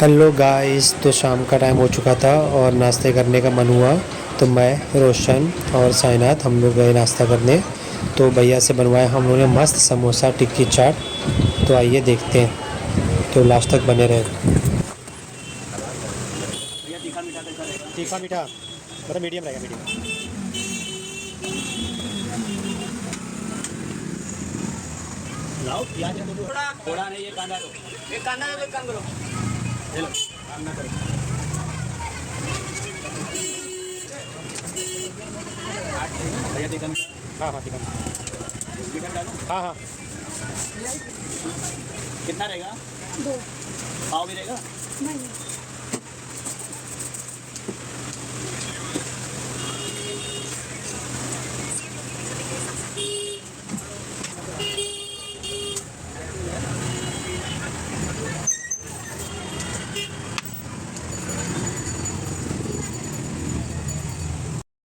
Hello guys, तो शाम का टाइम हो चुका था और नाश्ते करने का मन हुआ। तो मैं, रोशन और साइनाथ हम लोग गए नाश्ता करने। तो भैया से बनवाया हम लोगों ने मस्त समोसा टिक्की चाट। तो आइए देखते हैं, तो लास्ट तक बने रहे। तीखा मीठा मतलब मीडियम रहेगा, मीडियम। लाओ प्याज दो, थोड़ा नहीं, ये कांदा दो, एक कांदा दो, एक काम करो, ले लो, काम ना करो। भैया तीखा मीठा, हाँ हाँ तीखा मीठा डालो, हाँ हाँ। कितना रहेगा? 2 पाव भी रहेगा? नहीं।